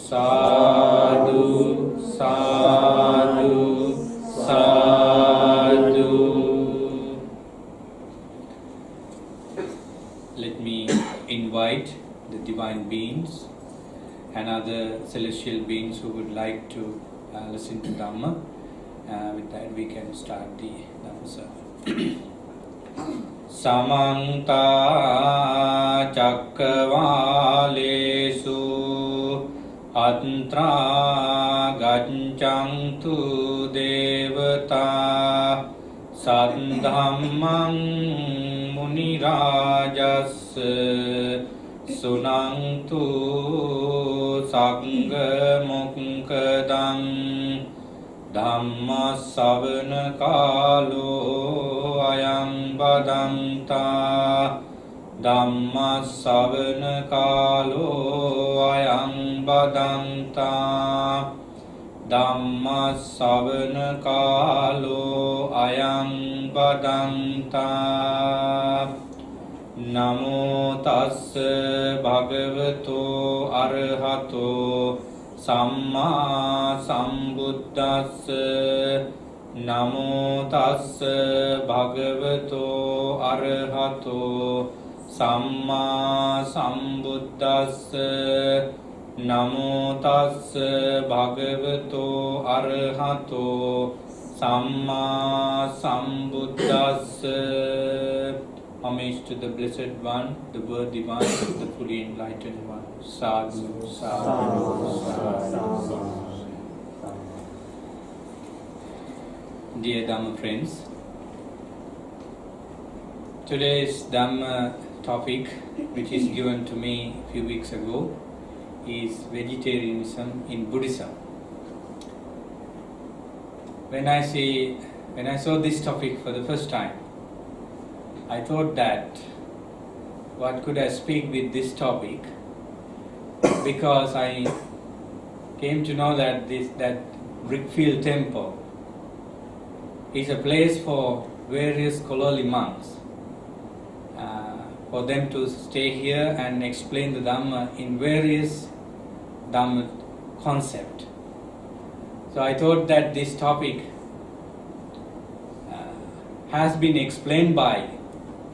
Sadhu, sadhu, sadhu. Let me invite the divine beings and other celestial beings who would like to listen to Dhamma. With that we can start the Dhamma sermon. Samanta Cakkavalesu Atra Gacchantu Devata Saddhammang Munirajas Sunantu Sangha Mukkadang Dhamma Savana Kalo Ayang Badanta Dhamma Savana Kalo Ayang Badanta Dhamma Savana Kalo Ayang Badanta Namo Tassa Bhagavato Arahato Samma Sambuddhassa Namo Tassa Bhagavato Arahato Samma Sambuddhassa Namo Tassa Bhagavato Arahato Samma Sambuddhassa. Homage to the Blessed One, the worthy one, the fully enlightened one. Sadhu, sadhu, sadhu. Dear Dhamma friends, today's Dhamma topic, which is given to me a few weeks ago, is vegetarianism in Buddhism. When I saw this topic for the first time, I thought that what could I speak with this topic, because I came to know that that Brickfield Temple is a place for various Kololi monks, for them to stay here and explain the Dhamma in various Dhamma concept. So I thought that this topic has been explained by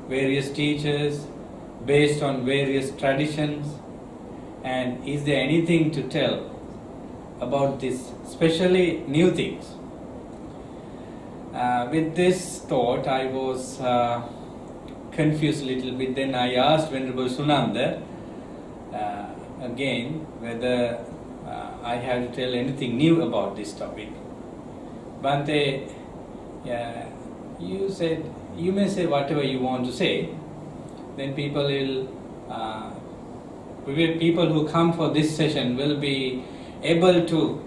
various teachers based on various traditions, and is there anything to tell about this, especially new things? With this thought, I was confused a little bit. Then I asked Venerable Sunanda again whether I have to tell anything new about this topic. Bhante, you said you may say whatever you want to say. Then people who come for this session will be able to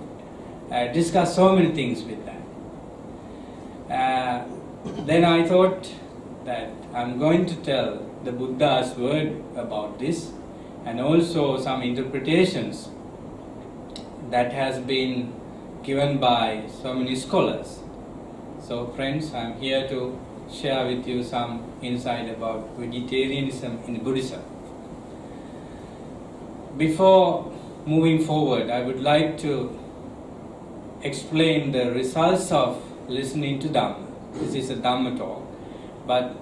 discuss so many things with that. Then I thought that I'm going to tell the Buddha's word about this, and also some interpretations that has been given by so many scholars. So friends, I'm here to share with you some insight about vegetarianism in Buddhism. Before moving forward, I would like to explain the results of listening to Dhamma. This is a Dhamma talk, but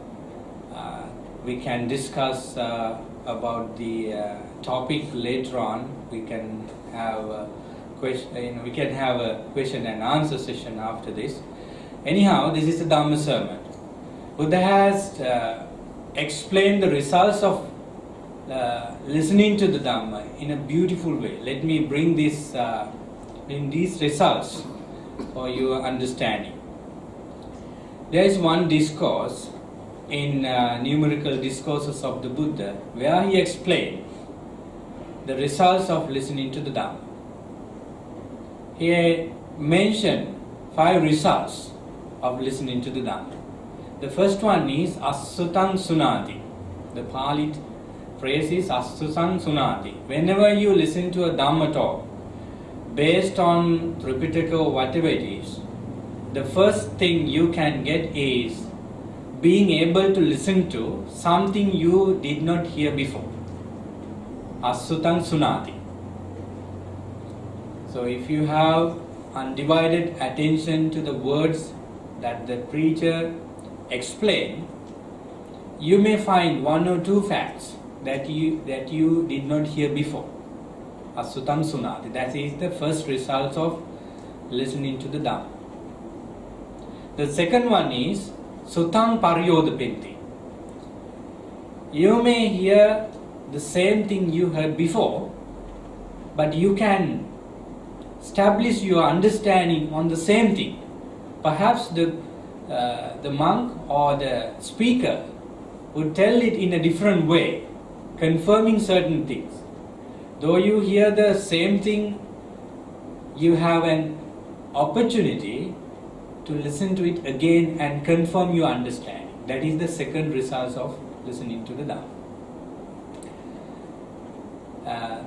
we can discuss about the topic later on. We can have a question. We can have a question and answer session after this. Anyhow, this is a Dhamma sermon. Buddha has explained the results of listening to the Dhamma in a beautiful way. Let me bring these results for your understanding. There is one discourse in numerical discourses of the Buddha where he explained the results of listening to the Dhamma. He mentioned 5 results of listening to the Dhamma. The first one is Assutan Sunati. The Pali phrase is Assutan Sunati. Whenever you listen to a Dhamma talk based on Tripitaka or whatever it is, the first thing you can get is being able to listen to something you did not hear before. Assutan Sunati. So if you have undivided attention to the words that the preacher explained, you may find one or two facts that you did not hear before. Asutang sunati. That is the first result of listening to the Dhamma. The second one is sutang paryodapinti. You may hear the same thing you heard before, but you can establish your understanding on the same thing. Perhaps the monk or the speaker would tell it in a different way, confirming certain things. Though you hear the same thing, you have an opportunity to listen to it again and confirm your understanding. That is the second result of listening to the Dhamma.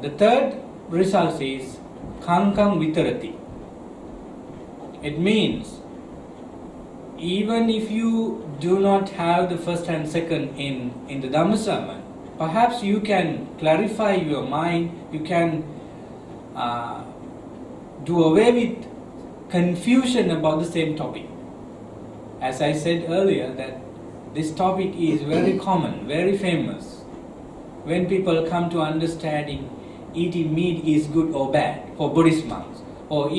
The third result is kankang vitarati. It means even if you do not have the first and second in the Dhamma sermon, perhaps you can clarify your mind, you can do away with confusion about the same topic. As I said earlier, that this topic is very common, very famous. When people come to understanding eating meat is good or bad for Buddhist monks, or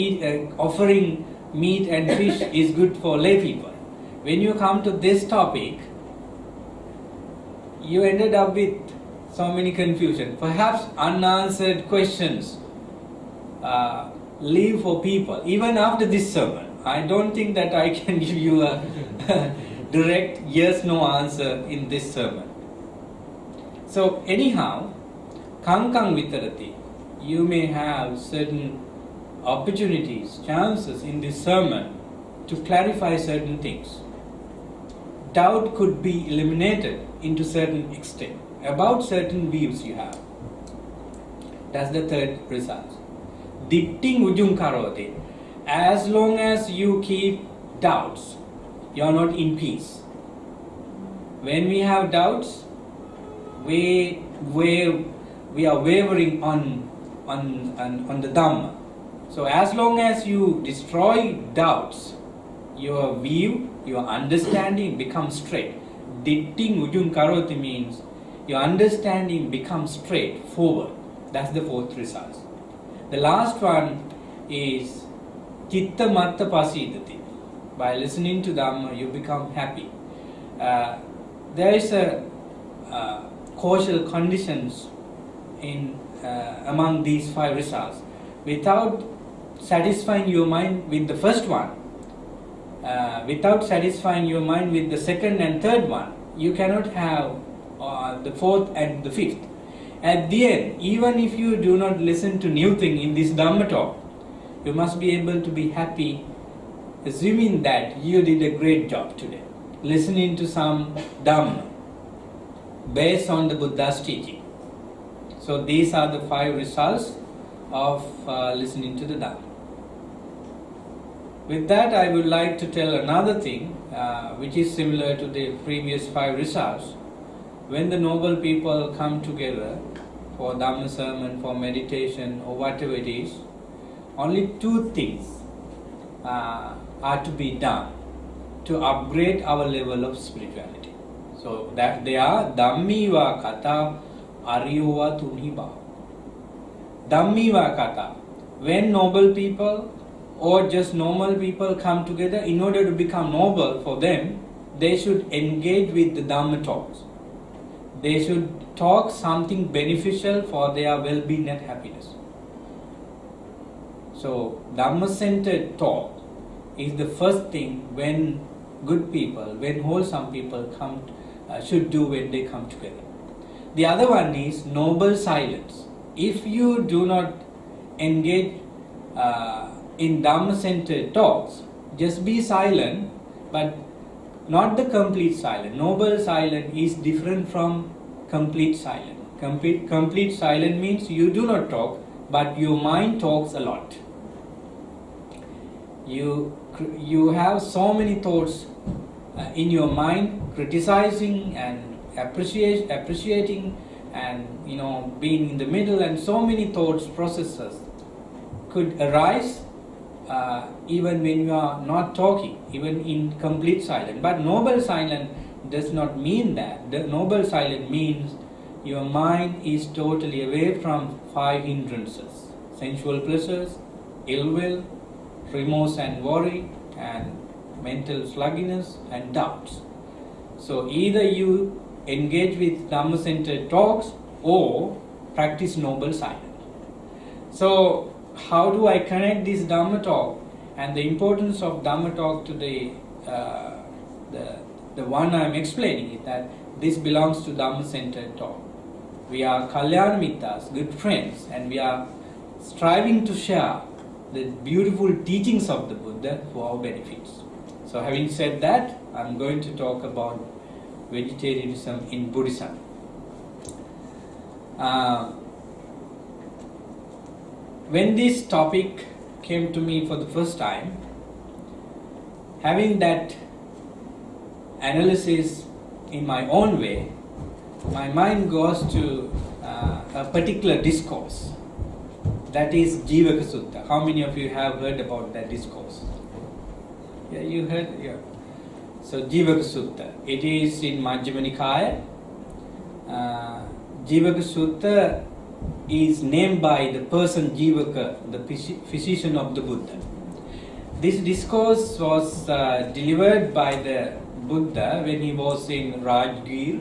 offering meat and fish is good for lay people. When you come to this topic, you ended up with so many confusion. Perhaps unanswered questions leave for people. Even after this sermon, I don't think that I can give you a direct yes/no answer in this sermon. So anyhow, kankang vitarati, you may have certain opportunities, chances in this sermon to clarify certain things. Doubt could be eliminated into certain extent about certain views you have. That's the third result. Ditting ujung karote. As long as you keep doubts, you are not in peace. When we have doubts, we are wavering on the Dhamma. So as long as you destroy doubts, your view, your understanding becomes straight. Ditting ujung karoti means your understanding becomes straight forward. That's the fourth result. The last one is chitta matta pasidati. By listening to Dhamma, you become happy. There is a causal conditions in among these five results. Without satisfying your mind with the first one, without satisfying your mind with the second and third one, you cannot have the fourth and the fifth. At the end, even if you do not listen to new thing in this Dhamma talk, you must be able to be happy, assuming that you did a great job today, listening to some Dhamma based on the Buddha's teaching. So these are the five results of listening to the Dhamma. With that, I would like to tell another thing which is similar to the previous five results. When the noble people come together for Dhamma sermon, for meditation or whatever it is, only two things are to be done to upgrade our level of spirituality. So that they are Dhammiva Kata Ariyova Tunhiba. Dhammiva Kata. When noble people or just normal people come together, in order to become noble for them, they should engage with the Dhamma talks. They should talk something beneficial for their well-being and happiness. So Dhamma-centered talk is the first thing when good people, when wholesome people should do when they come together. The other one is noble silence. If you do not engage in Dhamma-centered talks, just be silent, but not the complete silence. Noble silence is different from complete silence. Complete silence means you do not talk, but your mind talks a lot. You have so many thoughts in your mind, criticizing and appreciating and being in the middle, and so many thoughts processes could arise even when you are not talking, even in complete silence. But noble silence does not mean that. The noble silence means your mind is totally away from 5 hindrances: sensual pleasures, ill will, remorse and worry, and mental sluggishness and doubts. So either you engage with Dhamma-centered talks or practice noble silence. So how do I connect this Dhamma talk and the importance of Dhamma talk to the one I am explaining? Is that this belongs to Dhamma-centered talk. We are Kalyana Mittas, good friends, and we are striving to share the beautiful teachings of the Buddha for our benefits. So having said that, I am going to talk about vegetarianism in Buddhism. When this topic came to me for the first time, having that analysis in my own way, my mind goes to a particular discourse. That is Jivaka Sutta. How many of you have heard about that discourse? Yeah, you heard? Yeah. So Jivaka Sutta. It is in Majjhima Nikaya. Jivaka Sutta is named by the person Jivaka, the physician of the Buddha. This discourse was delivered by the Buddha when he was in Rajgir,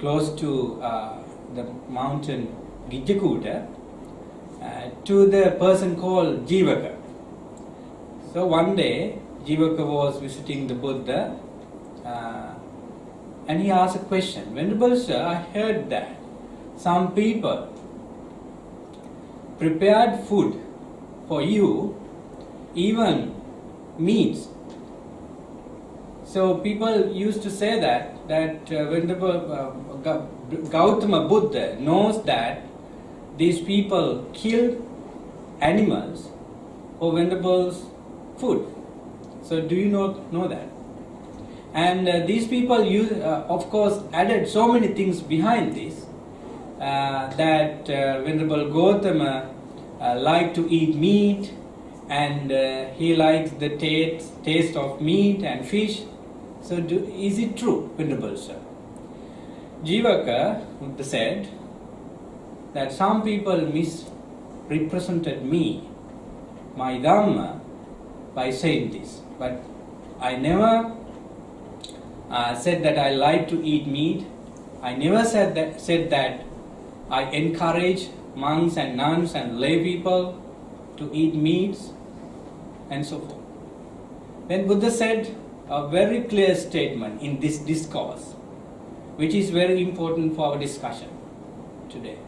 close to the mountain Gijjakuta, to the person called Jivaka. So one day, Jivaka was visiting the Buddha and he asked a question. Venerable Sir, I heard that some people prepared food for you, even meats. So people used to say that Venerable Gautama Buddha knows that these people kill animals for Venerable's food. So do you know that? And these people of course added so many things behind this, that Venerable Gautama liked to eat meat, and he likes the taste of meat and fish. So is it true, Venerable Sir? Jivaka said that some people misrepresented me, my Dhamma, by saying this. But I never said that I like to eat meat. I never said that I encourage monks and nuns and lay people to eat meats and so forth. Then Buddha said a very clear statement in this discourse, which is very important for our discussion today.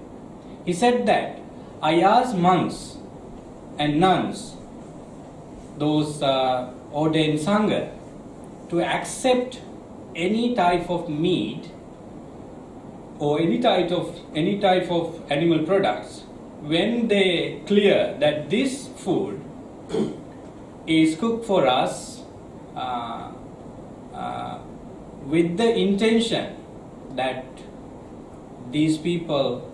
He said that I asked monks and nuns, those ordained Sangha, to accept any type of meat or any type of animal products when they clear that this food is cooked for us with the intention that these people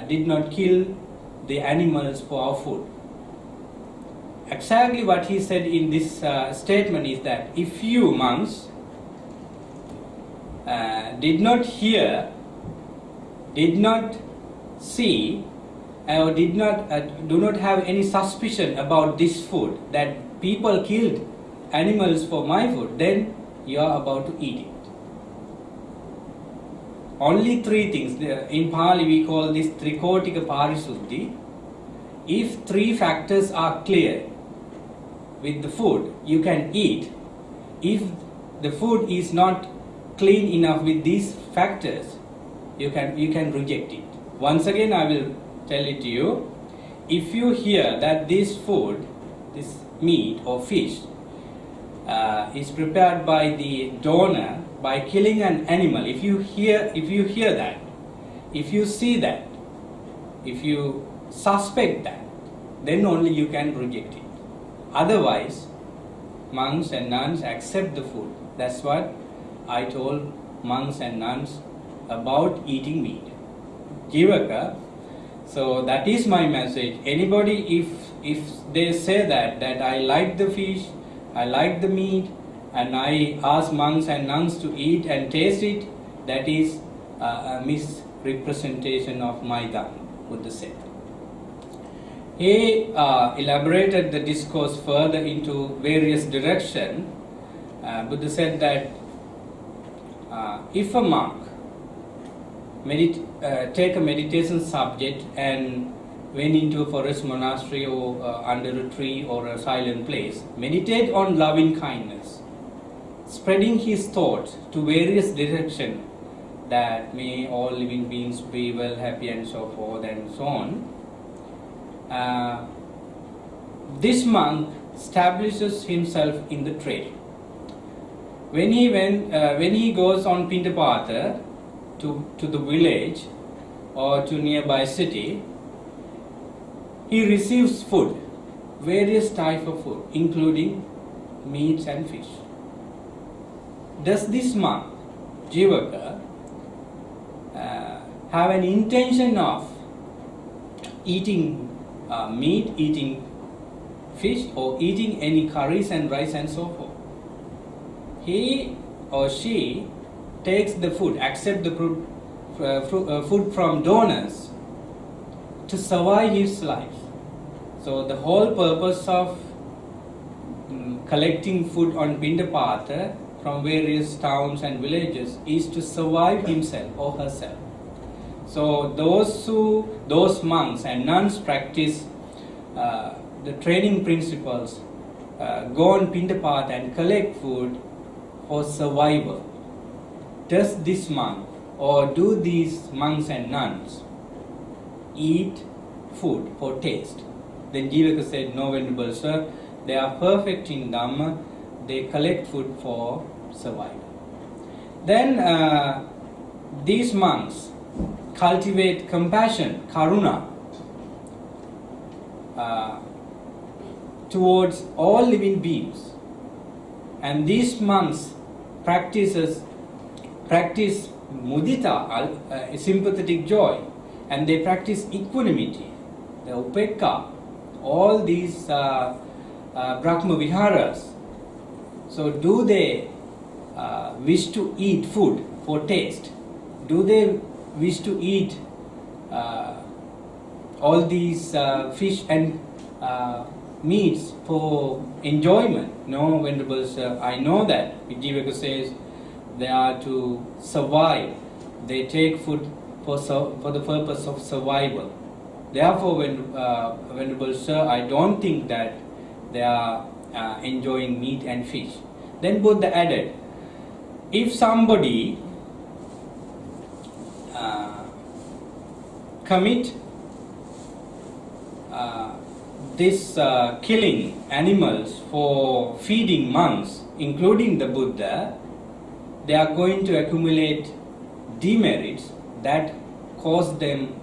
did not kill the animals for our food. Exactly what he said in this statement is that if you monks did not hear, did not see, or do not have any suspicion about this food, that people killed animals for my food, then you are about to eat it. Only 3 things. In Pali we call this Trikotika Parisuddhi. If 3 factors are clear with the food, you can eat. If the food is not clean enough with these factors, you can reject it. Once again I will tell it to you. If you hear that this food, this meat or fish, is prepared by the donor by killing an animal, if you hear that, if you see that, if you suspect that, then only you can reject it. Otherwise, monks and nuns accept the food. That's what I told monks and nuns about eating meat. Jivaka So that is my message. Anybody, if they say that I like the fish, I like the meat, and I ask monks and nuns to eat and taste it, that is a misrepresentation of my Dhamma, Buddha said. He elaborated the discourse further into various directions. Buddha said that if a monk take a meditation subject and went into a forest monastery or under a tree or a silent place, meditate on loving kindness, spreading his thoughts to various directions, that may all living beings be well, happy, and so forth and so on. This monk establishes himself in the trade. When he goes on Pindapata to the village or to nearby city, he receives food, various types of food, including meats and fish. Does this monk, Jivaka, have an intention of eating meat, eating fish, or eating any curries and rice and so forth? He or she takes the food, accept the food from donors to survive his life. So the whole purpose of collecting food on Pindapata from various towns and villages is to survive himself or herself. So those monks and nuns practice the training principles, go on Pindapata and collect food for survival. Does this monk or do these monks and nuns eat food for taste? Then Jivaka said, no, Venerable Sir, they are perfect in Dhamma, they collect food for survival. Then these monks cultivate compassion, karuna, towards all living beings. And these monks practice mudita, sympathetic joy, and they practice equanimity, the upekka, all these Brahma Viharas. So do they wish to eat food for taste? Do they wish to eat all these fish and meats for enjoyment? No, Venerable Sir, I know that. Jivaka says they are to survive. They take food for the purpose of survival. Therefore, Venerable Sir, I don't think that they are enjoying meat and fish. Then Buddha added, if somebody commit this killing animals for feeding monks, including the Buddha, they are going to accumulate demerits that cause them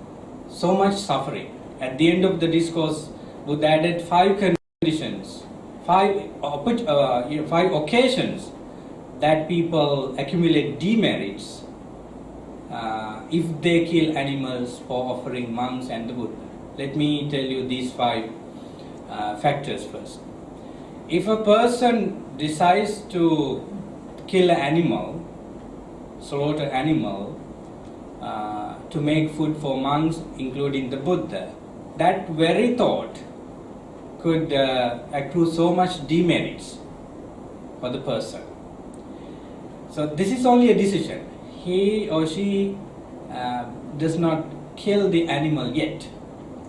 so much suffering. At the end of the discourse, Buddha added 5 conditions, 5 occasions that people accumulate demerits if they kill animals for offering monks and the Buddha. Let me tell you these 5 factors first. If a person decides to kill an animal, slaughter animal, to make food for monks, including the Buddha, that very thought could accrue so much demerits for the person. So this is only a decision. He or she does not kill the animal yet.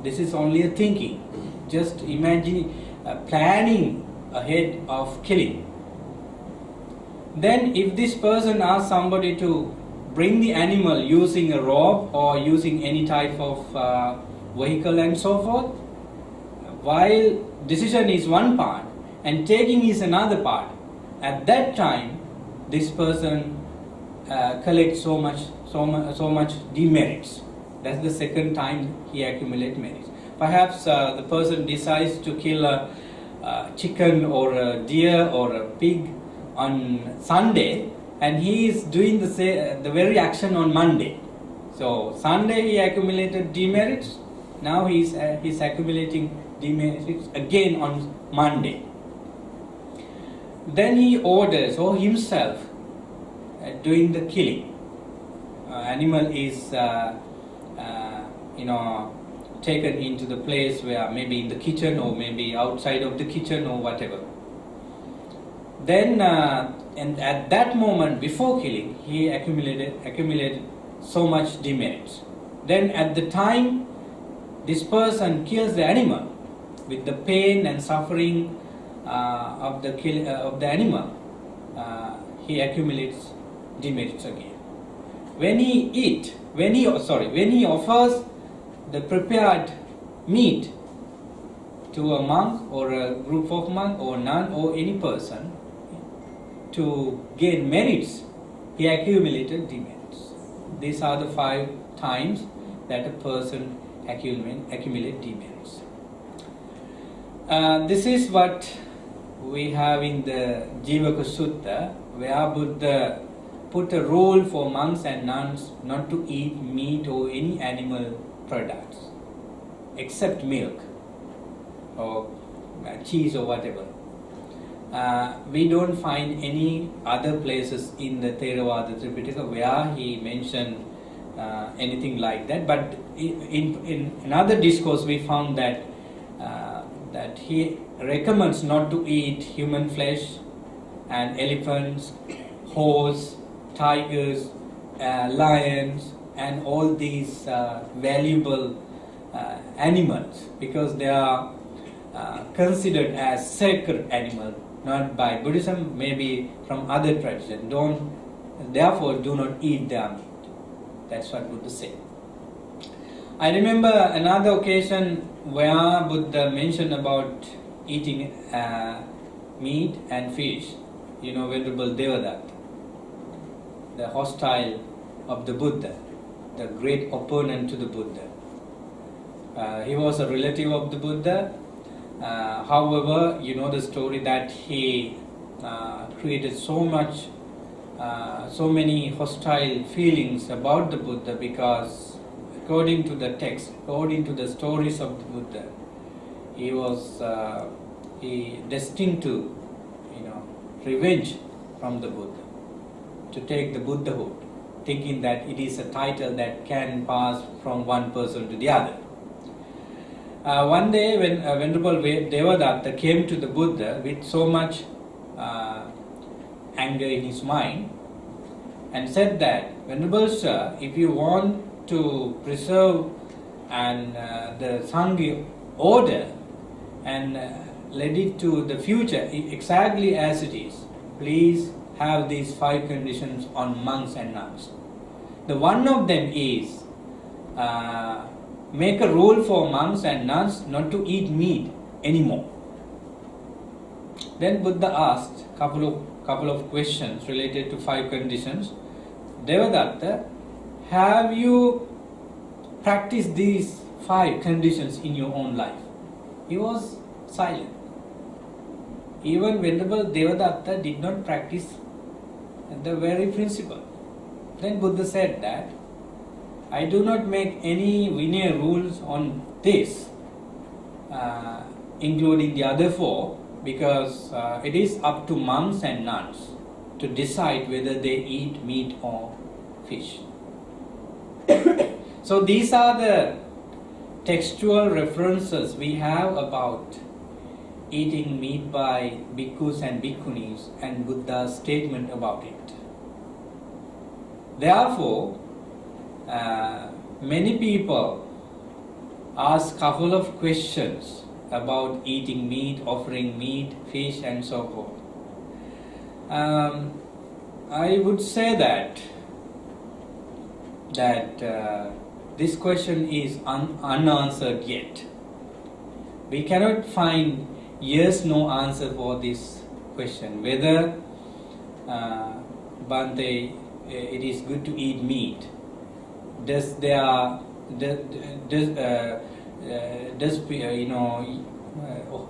This is only a thinking. Just imagine planning ahead of killing. Then if this person asks somebody to bring the animal using a rope or using any type of vehicle and so forth, while decision is one part and taking is another part, at that time this person collects so much demerits. That's the second time he accumulates merits. Perhaps the person decides to kill a chicken or a deer or a pig on Sunday, and he is doing the very action on Monday. So Sunday he accumulated demerits, Now he's accumulating demerits again on Monday. Then he orders, or himself, doing the killing. Animal is taken into the place where maybe in the kitchen or maybe outside of the kitchen or whatever. Then and at that moment before killing, he accumulated so much demerits. Then at the time this person kills the animal, with the pain and suffering of the animal, he accumulates demerits again. When he offers the prepared meat to a monk or a group of monks or nun or any person to gain merits, he accumulated demerits. These are the 5 times that a person accumulate demerits. This is what we have in the Jivaka Sutta, where Buddha put a rule for monks and nuns not to eat meat or any animal products except milk or cheese or whatever. We don't find any other places in the Theravada Tripitaka where he mentioned anything like that, but in another discourse we found that that he recommends not to eat human flesh and elephants, horse, tigers, lions, and all these valuable animals, because they are considered as sacred animals, not by Buddhism, maybe from other traditions. Therefore do not eat their meat. That's what Buddha said. I remember another occasion where Buddha mentioned about eating meat and fish. Venerable Devadatta, the hostile of the Buddha, the great opponent to the Buddha. He was a relative of the Buddha. However, you know the story that he created so many hostile feelings about the Buddha, because according to the text, according to the stories of the Buddha, he was destined to revenge from the Buddha, to take the Buddhahood, thinking that it is a title that can pass from one person to the other. One day when Venerable Devadatta came to the Buddha with so much anger in his mind and said that, Venerable Sir, if you want to preserve the Sangha order and let it to the future exactly as it is, please have these 5 conditions on monks and nuns. The one of them is make a rule for monks and nuns not to eat meat anymore. Then Buddha asked couple of questions related to 5 conditions. Devadatta, have you practiced these 5 conditions in your own life? He was silent. Even Venerable Devadatta did not practice the very principle. Then Buddha said that, I do not make any Vinaya rules on this, including the other 4, because it is up to monks and nuns to decide whether they eat meat or fish. So these are the textual references we have about eating meat by bhikkhus and bhikkhunis and Buddha's statement about it. Therefore, many people ask couple of questions about eating meat, offering meat, fish, and so forth. I would say that this question is unanswered yet. We cannot find yes/no answer for this question. Whether Bhante, it is good to eat meat. Does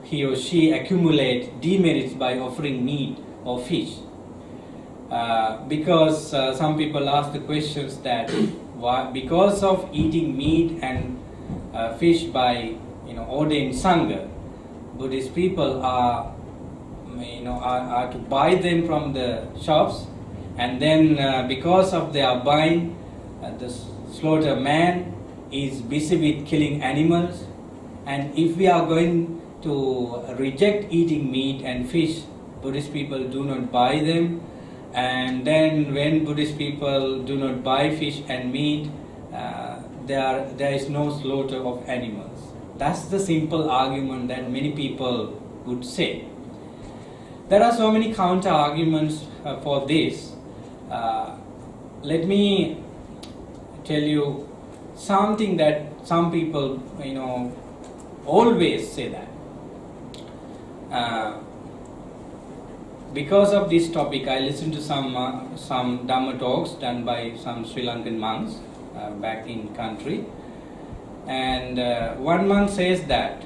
he or she accumulate demerits by offering meat or fish? Because some people ask the questions that because of eating meat and fish by ordained sangha, Buddhist people are to buy them from the shops, and then because of their buying, the slaughter man is busy with killing animals. And if we are going to reject eating meat and fish, Buddhist people do not buy them. And then when Buddhist people do not buy fish and meat, there is no slaughter of animals. That's the simple argument that many people would say. There are so many counter arguments for this. Let me tell you something that some people always say that. Because of this topic, I listened to some Dhamma talks done by some Sri Lankan monks back in country, and one monk says that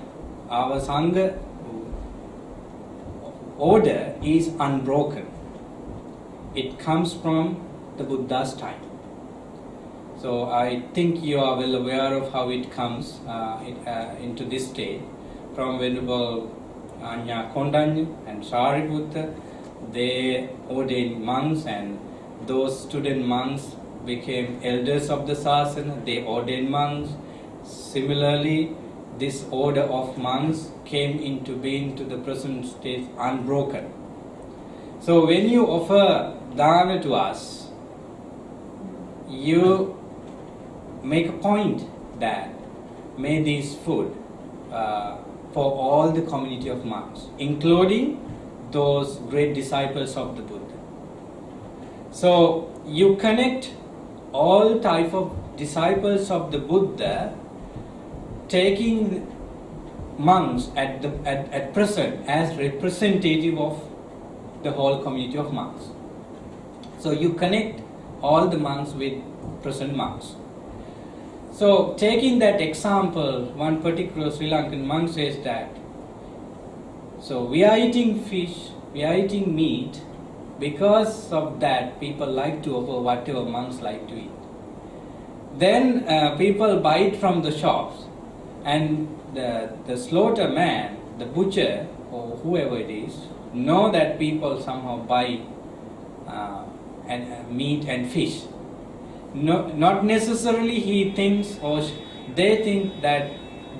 our Sangha order is unbroken. It comes from the Buddha's time. So I think you are well aware of how it comes into this state. From Venerable Anya Kondanya and Sariputta, they ordained monks, and those student monks became elders of the Sasana. They ordained monks. Similarly, this order of monks came into being to the present state unbroken. So when you offer dana to us, you make a point that may this food for all the community of monks, including those great disciples of the Buddha. So you connect all type of disciples of the Buddha, taking monks at present as representative of the whole community of monks. So you connect all the monks with present monks. So taking that example, one particular Sri Lankan monk says that, so we are eating fish, we are eating meat, because of that people like to offer whatever monks like to eat. Then people buy it from the shops, and the slaughter man, the butcher or whoever it is, know that people somehow buy meat and fish. No, not necessarily he thinks or they think that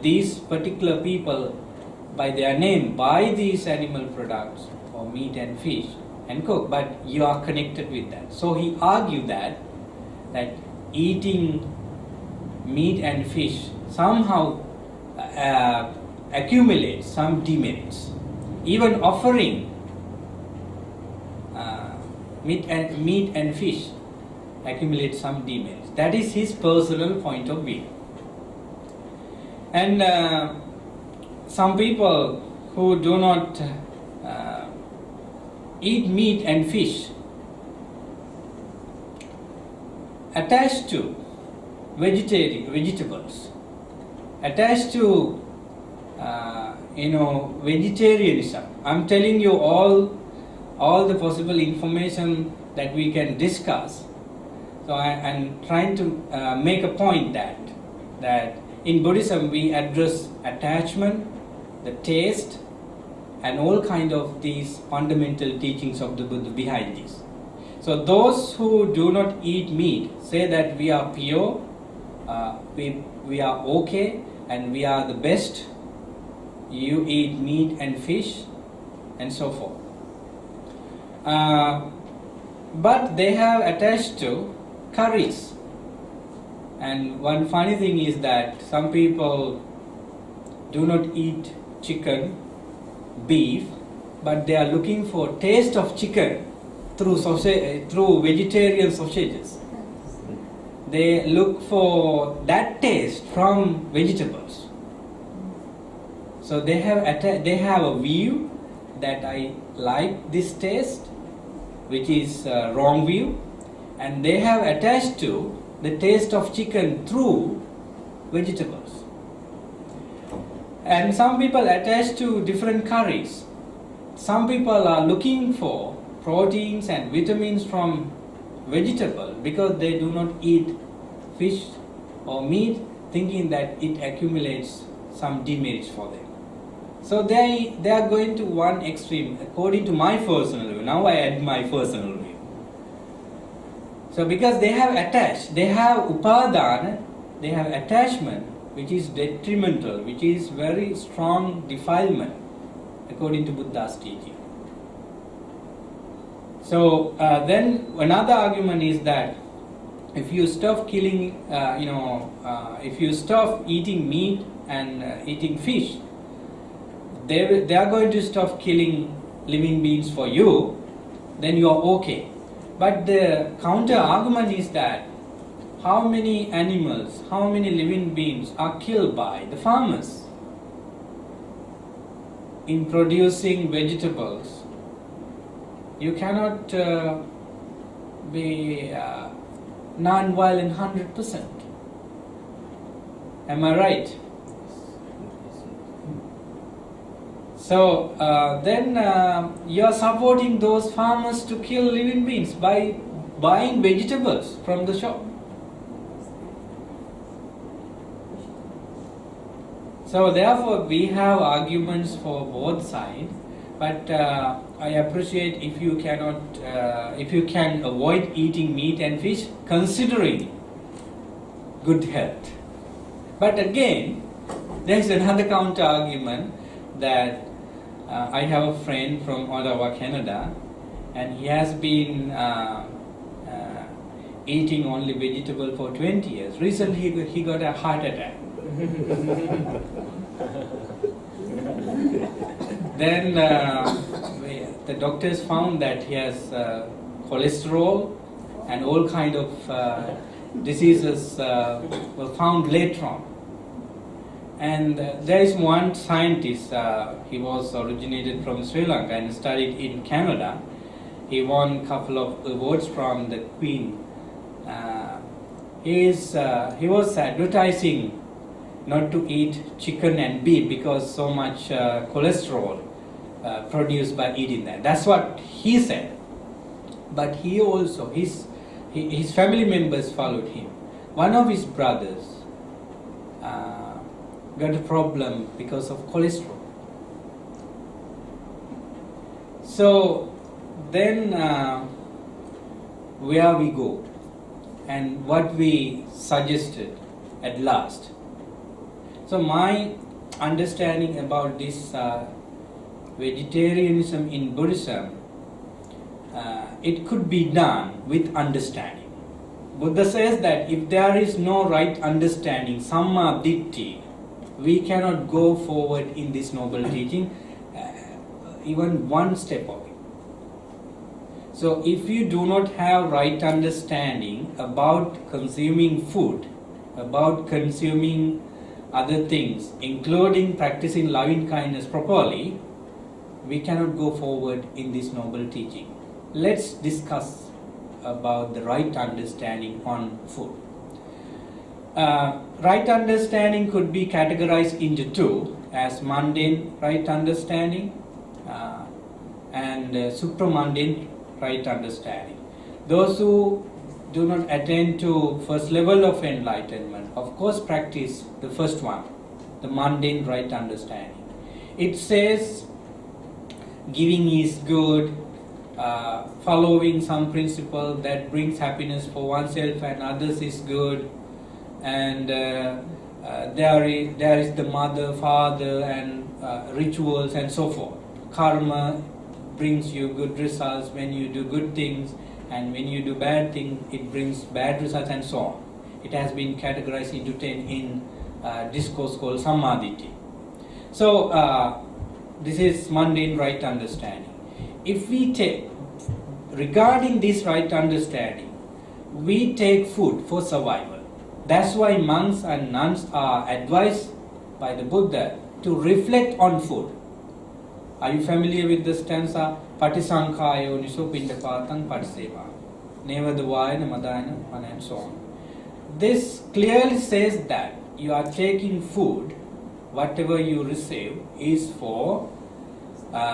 these particular people by their name buy these animal products or meat and fish and cook, but you are connected with that. So he argued that eating meat and fish somehow accumulates some demerits. Even offering meat and fish accumulates some demerits. That is his personal point of view. And some people who do not eat meat and fish attached to vegetables, attached to vegetarianism. I'm telling you all the possible information that we can discuss. So I'm trying to make a point that in Buddhism we address attachment, the taste, and all kind of these fundamental teachings of the Buddha behind this. So those who do not eat meat say that we are pure, we are okay, and we are the best. You eat meat and fish, and so forth. But they have attached to curries. And one funny thing is that some people do not eat chicken, beef, but they are looking for taste of chicken through vegetarian sausages. They look for that taste from vegetables. So they have a view that I like this taste, which is a wrong view, and they have attached to the taste of chicken through vegetables. And some people attach to different curries. Some people are looking for proteins and vitamins from vegetable because they do not eat fish or meat. thinking that it accumulates some demerits for them. So they are going to one extreme, according to my personal view. Now I add my personal view. So because they have attached, they have upadana, they have attachment, which is detrimental, which is very strong defilement, according to Buddha's teaching. So then another argument is that if you stop killing, if you stop eating meat and eating fish, they are going to stop killing living beings for you, then you are okay. But the counter argument is that how many animals, how many living beings are killed by the farmers in producing vegetables? You cannot be non-violent 100%. Am I right? So then you are supporting those farmers to kill living beings by buying vegetables from the shop. So therefore we have arguments for both sides, but I appreciate if you cannot, if you can avoid eating meat and fish, considering good health. But again, there is another counter argument that I have a friend from Ottawa, Canada, and he has been eating only vegetable for 20 years. Recently he got a heart attack. Then the doctors found that he has cholesterol and all kind of diseases were found later on. And there is one scientist, he was originated from Sri Lanka and studied in Canada. He won a couple of awards from the Queen. He was advertising not to eat chicken and beef because so much cholesterol produced by eating that. That's what he said. But he also, his family members followed him. One of his brothers got a problem because of cholesterol. So then where we go and what we suggested at last. So my understanding about this vegetarianism in Buddhism, it could be done with understanding. Buddha says that if there is no right understanding, samma ditthi, we cannot go forward in this noble teaching even one step away. So if you do not have right understanding about consuming food, about consuming other things, including practicing loving kindness properly, we cannot go forward in this noble teaching. Let's discuss about the right understanding on food. Right understanding could be categorized into two, as mundane right understanding and supramundane right understanding. Those who do not attain to first level of enlightenment, of course practice the first one, the mundane right understanding. It says giving is good, following some principle that brings happiness for oneself and others is good, and there is the mother, father and rituals and so forth. Karma brings you good results when you do good things, and when you do bad things it brings bad results and so on. It has been categorized into 10 in discourse called Sammaditi. So this is mundane right understanding. If we take, regarding this right understanding, we take food for survival. That's why monks and nuns are advised by the Buddha to reflect on food. Are you familiar with the stanza? Patisankhayo niso pindapatang patiseva. Nevadavayana madayana and so on. This clearly says that you are taking food, whatever you receive, is for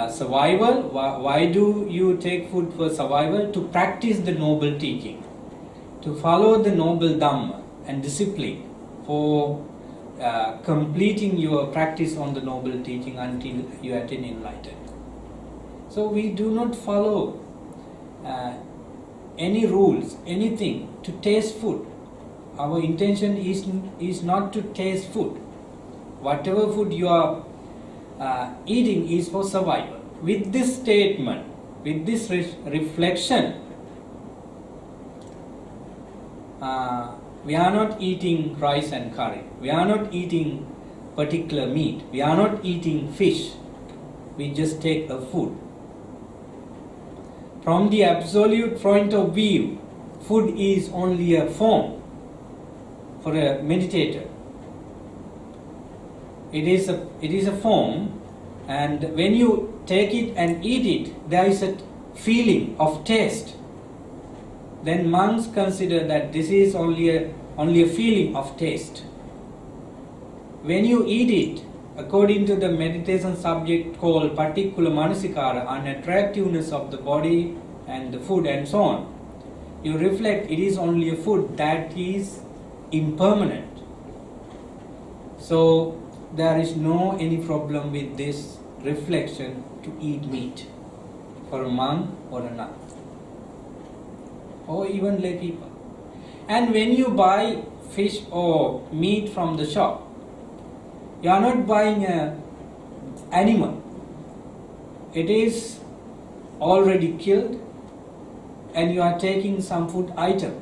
survival. Why do you take food for survival? To practice the noble teaching, to follow the noble Dhamma and discipline for completing your practice on the noble teaching until you attain enlightenment. So we do not follow any rules, anything to taste food. Our intention is not to taste food. Whatever food you are eating is for survival. With this statement, with this reflection, we are not eating rice and curry. We are not eating particular meat. We are not eating fish. We just take a food. From the absolute point of view, food is only a form for a meditator. It is a form, and when you take it and eat it, there is a feeling of taste. Then monks consider that this is only a feeling of taste. When you eat it, according to the meditation subject called particular manasikara, unattractiveness of the body and the food and so on, you reflect it is only a food that is impermanent. So there is no any problem with this reflection to eat meat for a monk or a nun, or even lay people. And when you buy fish or meat from the shop, you are not buying an animal. It is already killed and you are taking some food item.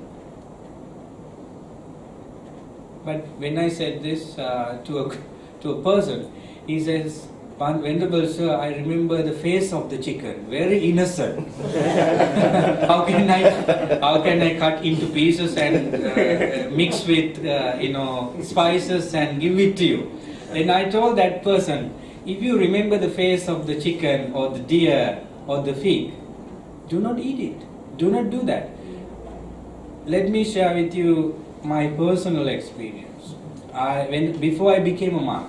But when I said this to a person, he says, "Venerable sir, I remember the face of the chicken, very innocent. How can I cut into pieces and mix with spices and give it to you?" Then I told that person, if you remember the face of the chicken or the deer or the pig, do not eat it. Do not do that. Let me share with you my personal experience. Before I became a monk,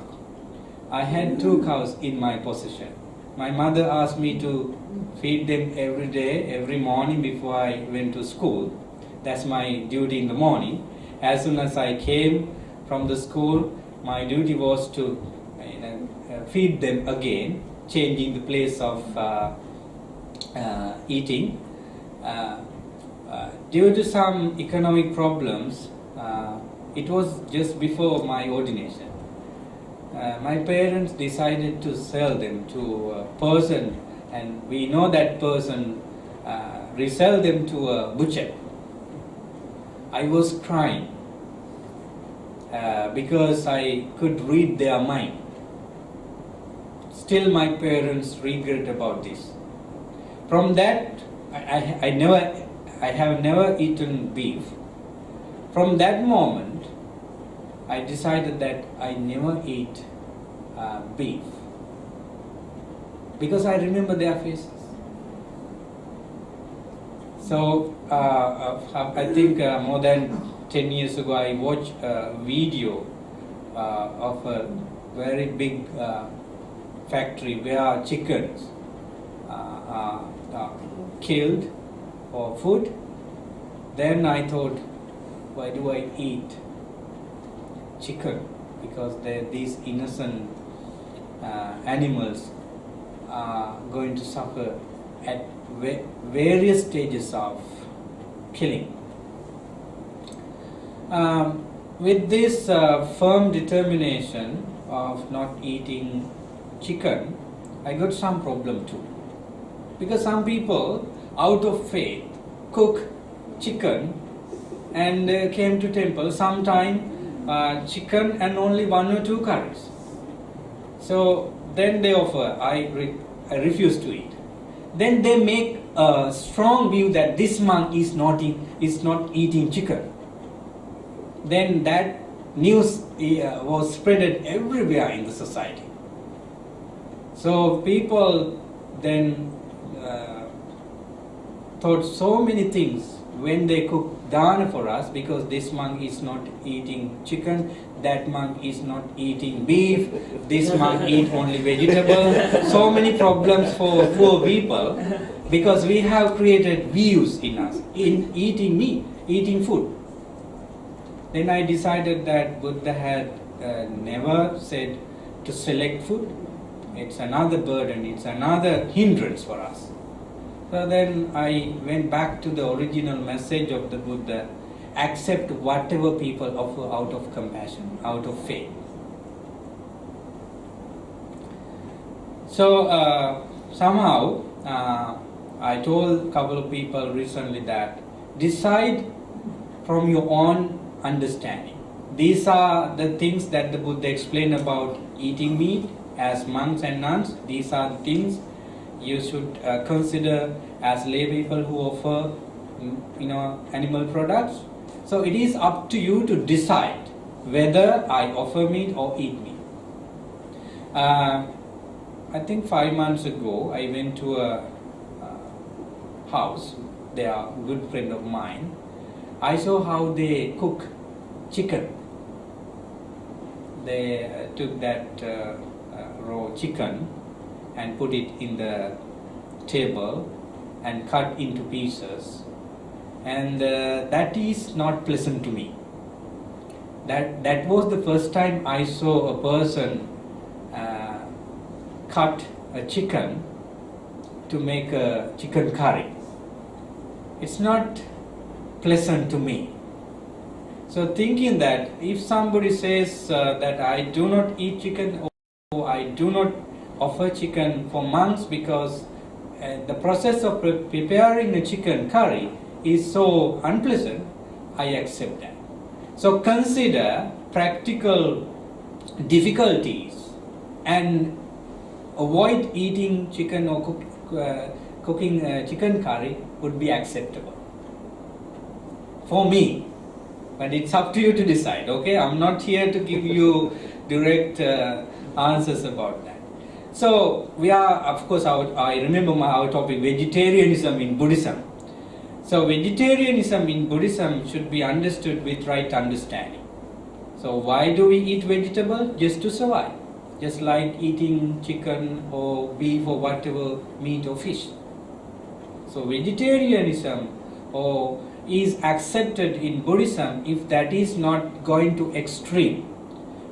I had 2 cows in my possession. My mother asked me to feed them every day, every morning before I went to school. That's my duty in the morning. As soon as I came from the school, my duty was to feed them again, changing the place of eating. Due to some economic problems, it was just before my ordination. My parents decided to sell them to a person, and we know that person resell them to a butcher. I was crying because I could read their mind. Still my parents regret about this. From that, I have never eaten beef. From that moment, I decided that I never eat beef, because I remember their faces. So I think more than 10 years ago, I watched a video of a very big factory where chickens are killed for food. Then I thought, why do I eat chicken? Because these innocent animals are going to suffer at various stages of killing. With this firm determination of not eating chicken, I got some problem too. Because some people, out of faith, cook chicken and came to temple, sometime chicken and only 1 or 2 curries. So then they offer, I refuse to eat. Then they make a strong view that this monk is not eating chicken. Then that news was spreaded everywhere in the society. So people then thought so many things when they cook dana for us, because this monk is not eating chicken, that monk is not eating beef, this monk eat only vegetable. So many problems for poor people, because we have created views in us in eating meat, eating food. Then I decided that Buddha had never said to select food. It's another burden, it's another hindrance for us. So then I went back to the original message of the Buddha: accept whatever people offer out of compassion, out of faith. So somehow I told a couple of people recently that decide from your own understanding. These are the things that the Buddha explained about eating meat as monks and nuns. These are the things you should consider as lay people who offer animal products. So it is up to you to decide whether I offer meat or eat meat. I think 5 months ago I went to a house. They are a good friend of mine. I saw how they cook chicken. They took that raw chicken and put it in the table and cut into pieces, and that is not pleasant to me. That was the first time I saw a person cut a chicken to make a chicken curry. It's not pleasant to me. So thinking that if somebody says that I do not eat chicken, or I do not offer chicken for monks because the process of preparing a chicken curry is so unpleasant, I accept that. So consider practical difficulties and avoid eating chicken or cooking chicken curry would be acceptable for me. But it's up to you to decide, okay? I'm not here to give you direct answers about that. So we are, of course, I remember our topic, vegetarianism in Buddhism. So vegetarianism in Buddhism should be understood with right understanding. So why do we eat vegetable? Just to survive. Just like eating chicken or beef or whatever, meat or fish. So vegetarianism is accepted in Buddhism if that is not going to extreme.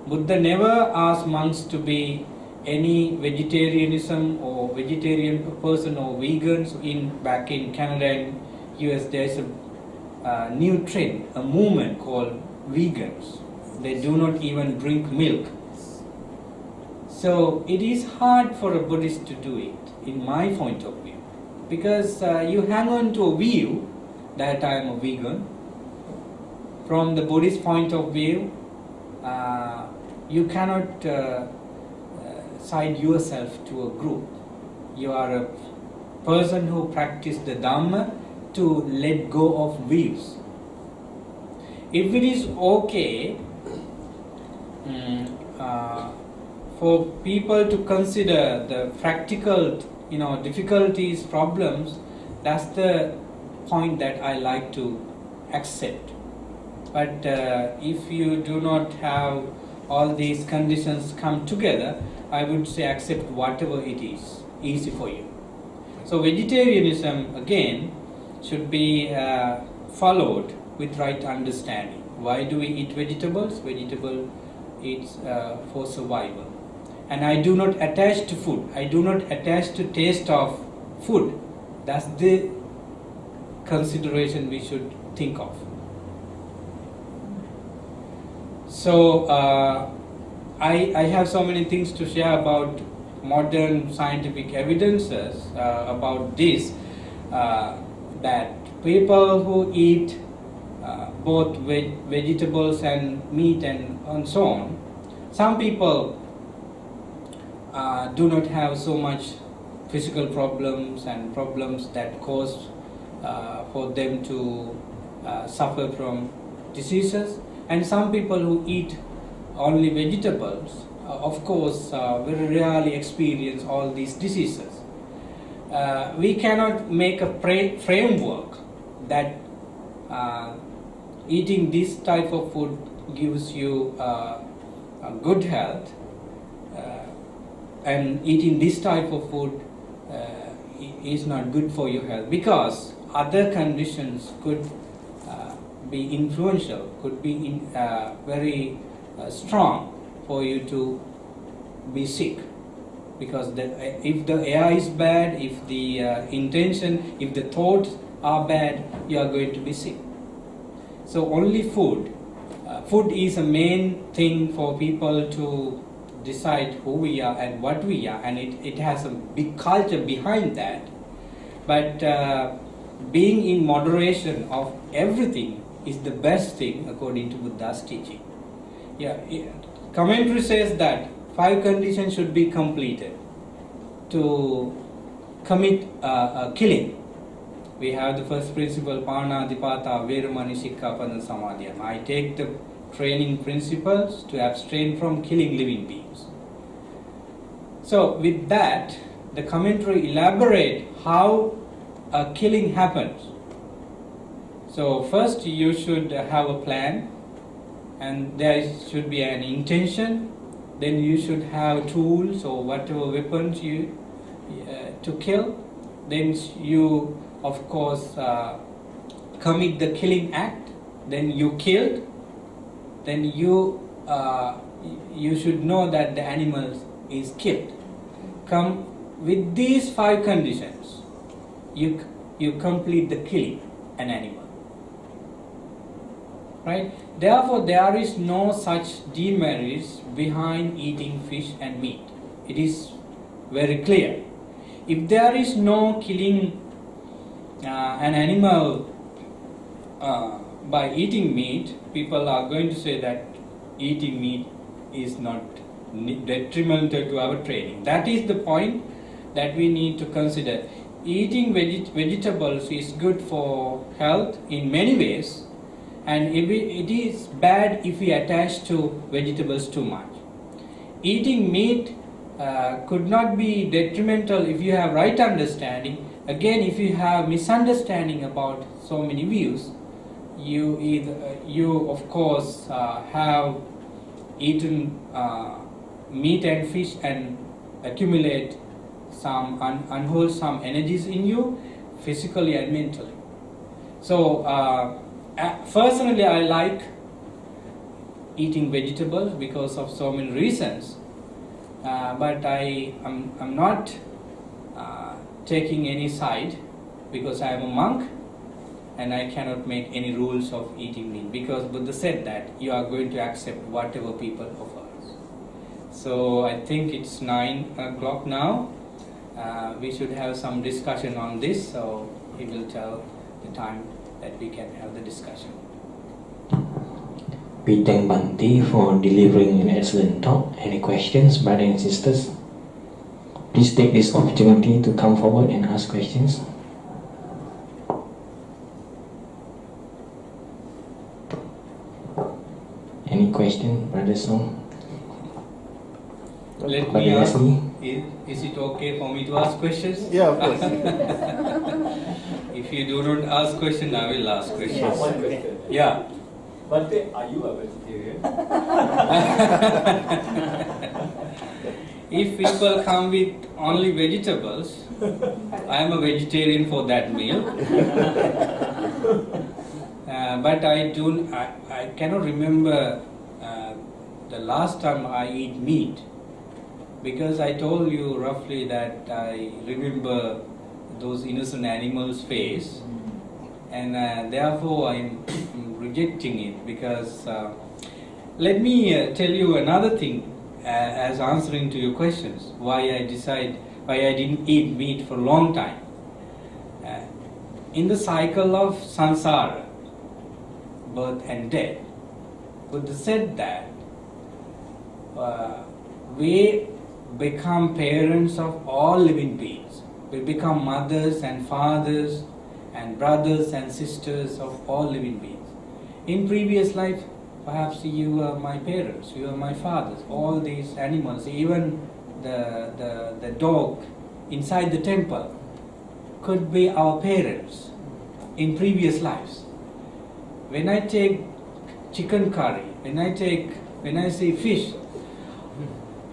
Buddha never asked monks to be any vegetarianism or vegetarian person or vegans. Back in Canada and US, there is a new trend, a movement called vegans. They do not even drink milk. So it is hard for a Buddhist to do it, in my point of view, because you hang on to a view that I am a vegan. From the Buddhist point of view, you cannot side yourself to a group. You are a person who practices the Dhamma to let go of views. If it is okay for people to consider the practical, difficulties, problems, that's the point that I like to accept. But if you do not have all these conditions come together, I would say accept whatever it is easy for you. So vegetarianism again should be followed with right understanding. Why do we eat vegetables? Vegetable is for survival. And I do not attach to food. I do not attach to taste of food. That's the consideration we should think of. So I have so many things to share about modern scientific evidences about this, that people who eat both vegetables and meat and so on, some people do not have so much physical problems and problems that cause for them to suffer from diseases, and some people who eat only vegetables, of course, very rarely experience all these diseases. We cannot make a framework that eating this type of food gives you good health, and eating this type of food is not good for your health, because other conditions could be influential, could be very strong for you to be sick. Because if the air is bad, if the intention, if the thoughts are bad, you are going to be sick. So only food. Food is a main thing for people to decide who we are and what we are, and it has a big culture behind that. But being in moderation of everything is the best thing according to Buddha's teaching. Commentary says that 5 conditions should be completed to commit a killing. We have the first principle, Panadipata Veramani Sikkhapada Samadhyam. I take the training principles to abstain from killing living beings. So with that, the commentary elaborate how a killing happens. So first you should have a plan, and there should be an intention. Then you should have tools or whatever weapons you to kill. Then you, of course, commit the killing act. Then you killed. Then you should know that the animal is killed. Come with these 5 conditions, you complete the killing an animal. Right? Therefore, there is no such demerits behind eating fish and meat. It is very clear. If there is no killing an animal by eating meat, people are going to say that eating meat is not detrimental to our training. That is the point that we need to consider. Eating vegetables is good for health in many ways, and it is bad if we attach to vegetables too much. Eating meat could not be detrimental if you have right understanding. Again, if you have misunderstanding about so many views, you of course have eaten meat and fish and accumulate some unwholesome energies in you, physically and mentally. So personally, I like eating vegetables because of so many reasons, but I'm not taking any side, because I am a monk and I cannot make any rules of eating meat, because Buddha said that you are going to accept whatever people offer us. So I think it's 9 o'clock now. We should have some discussion on this, so he will tell the time that we can have the discussion. We thank Bhante for delivering an excellent talk. Any questions, brothers and sisters? Please take this opportunity to come forward and ask questions. Any question, Brother Song? Let me ask, is it okay for me to ask questions? Yeah, of course. If you do not ask questions, I will ask questions. Yes. One question. Yeah. Bhante, are you a vegetarian? If people come with only vegetables, I am a vegetarian for that meal. But I cannot remember the last time I eat meat, because I told you roughly that I remember those innocent animals' face, and therefore I'm rejecting it. Because let me tell you another thing as answering to your questions, why I didn't eat meat for a long time. In the cycle of samsara, birth and death, Buddha said that we become parents of all living beings. We become mothers and fathers and brothers and sisters of all living beings. In previous life, perhaps you were my parents, you were my fathers. All these animals, even the dog inside the temple, could be our parents in previous lives. When I take chicken curry, when I say fish,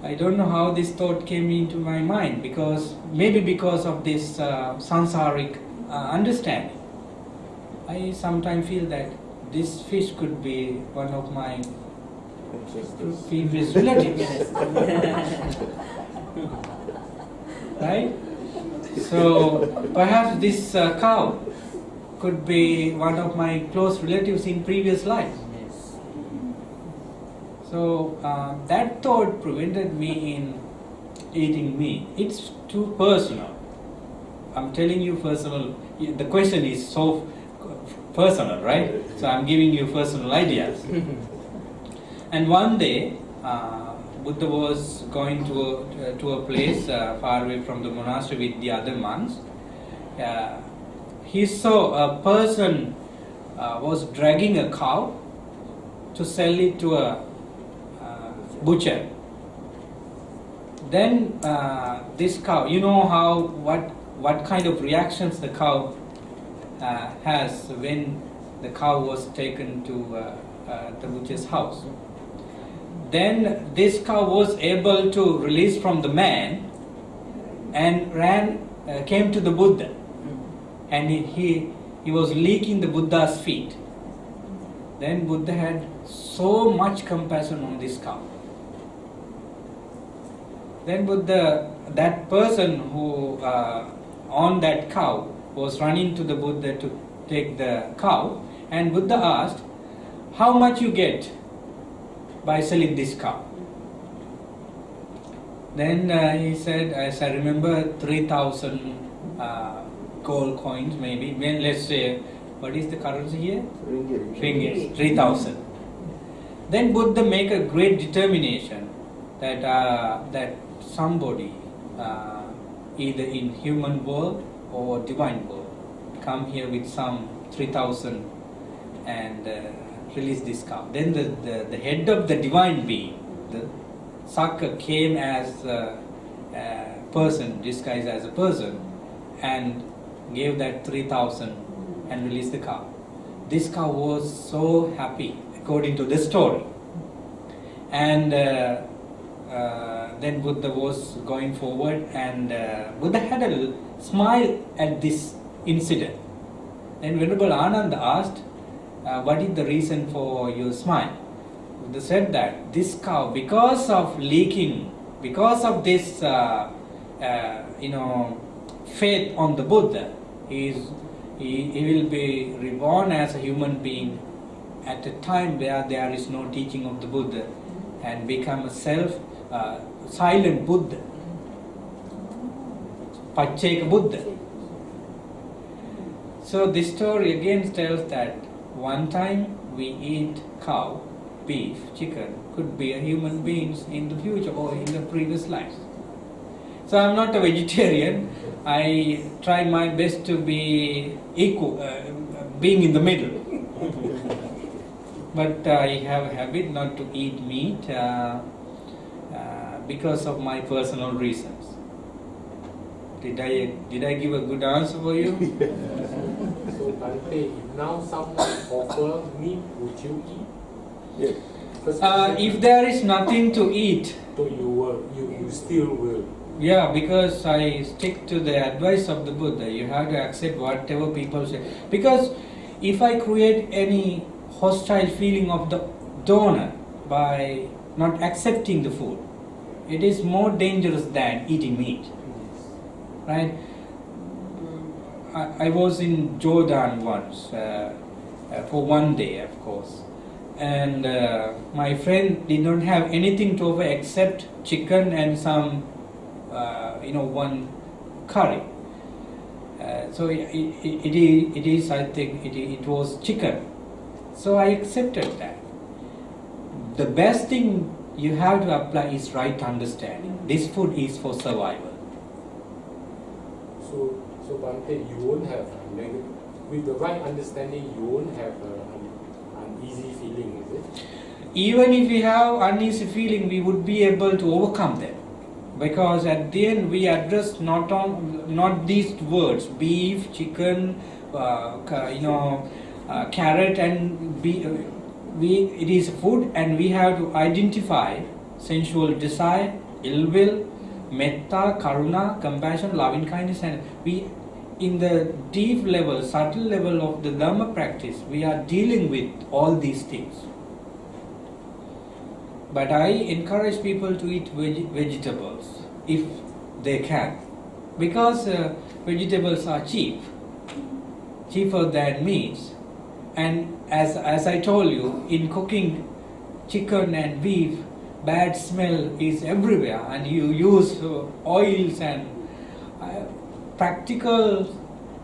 I don't know how this thought came into my mind, maybe because of this sansaric understanding. I sometimes feel that this fish could be one of my previous relatives. Right? So perhaps this cow could be one of my close relatives in previous life. So that thought prevented me in eating meat. It's too personal. I'm telling you personal. The question is so personal, right? So I'm giving you personal ideas. And one day, Buddha was going to a place far away from the monastery with the other monks. He saw a person was dragging a cow to sell it to a butcher. Then this cow, you know what kind of reactions the cow has when the cow was taken to the butcher's house. Then this cow was able to release from the man and came to the Buddha, and he was licking the Buddha's feet. Then Buddha had so much compassion on this cow. Then Buddha, that person who owned that cow, was running to the Buddha to take the cow, and Buddha asked, "How much you get by selling this cow?" Then he said, as I remember, 3,000 gold coins maybe. Well, let's say, what is the currency here? Ringgit. 3,000. Then Buddha make a great determination that somebody, either in human world or divine world, come here with some 3,000 and release this cow. Then the head of the divine being, the Saka, came as a person, disguised as a person, and gave that 3,000 and released the cow. This cow was so happy, according to the story. And then Buddha was going forward, and Buddha had a smile at this incident. Then Venerable Ananda asked, what is the reason for your smile? Buddha said that this cow, because of leaking, because of this faith on the Buddha, he will be reborn as a human being at a time where there is no teaching of the Buddha, and become a silent Buddha, Pacceka Buddha. So this story again tells that one time we eat cow, beef, chicken, could be a human beings in the future or in the previous lives. So I'm not a vegetarian. I try my best to be equal, being in the middle. But I have a habit not to eat meat because of my personal reasons. Did I give a good answer for you? So Bhante, if now someone offer meat, would you eat? Yes. If there is nothing to eat, so you still will. Yeah, because I stick to the advice of the Buddha. You have to accept whatever people say. Because if I create any hostile feeling of the donor by not accepting the food, it is more dangerous than eating meat. Right? I was in Jordan once for one day, of course, and my friend did not have anything to offer except chicken and some, one curry. So it is. I think it was chicken. So I accepted that. The best thing you have to apply is right understanding. This food is for survival. So Bhante, you won't have with the right understanding, you won't have an uneasy feeling, is it? Even if we have uneasy feeling, we would be able to overcome them, because at the end we address not these words: beef, chicken, carrot, and it is food, and we have to identify sensual desire, ill will, metta, karuna, compassion, loving kindness, and we, in the deep level, subtle level of the Dhamma practice, we are dealing with all these things. But I encourage people to eat vegetables if they can, because vegetables are cheaper than meats. And as I told you, in cooking chicken and beef, bad smell is everywhere, and you use oils and practical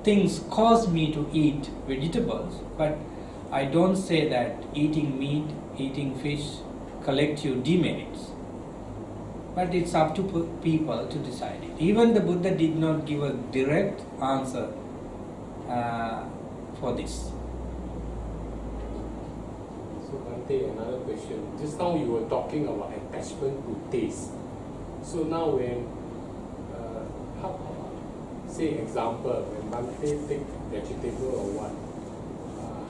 things cause me to eat vegetables. But I don't say that eating meat, eating fish collect you demerits. But it's up to people to decide it. Even the Buddha did not give a direct answer for this. So Bhante, another question. Just now you were talking about attachment to taste. So now when, say example, when Bhante take vegetable or what,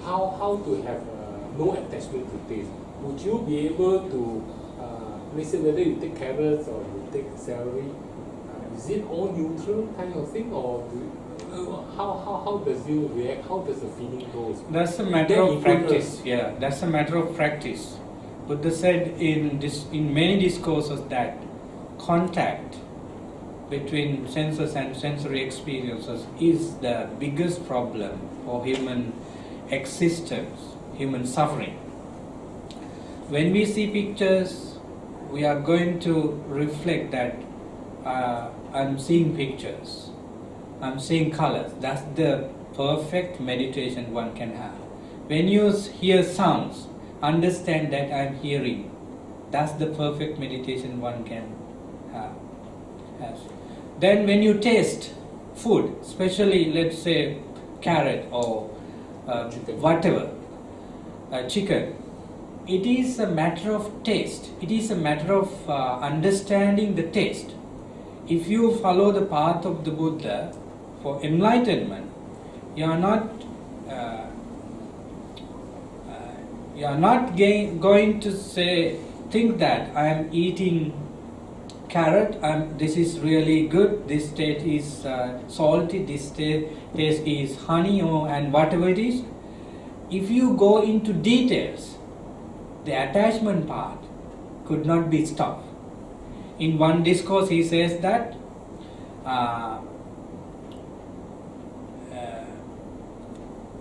how to have no attachment to taste? Would you be able to, let's say whether you take carrots or you take celery, is it all neutral kind of thing, or how does you react? How does the feeling go? That's a matter of practice. Yeah, that's a matter of practice. Buddha said in many discourses that contact between senses and sensory experiences is the biggest problem for human existence, human suffering. When we see pictures, we are going to reflect that I'm seeing pictures, I'm seeing colors. That's the perfect meditation one can have. When you hear sounds, understand that I'm hearing. That's the perfect meditation one can have. Then when you taste food, especially let's say carrot or whatever, chicken, it is a matter of taste. It is a matter of understanding the taste. If you follow the path of the Buddha for enlightenment, you are not going to think that I am eating carrot, this is really good, this taste is salty, this taste is honey, and whatever it is. If you go into details, the attachment part could not be stopped. In one discourse he says that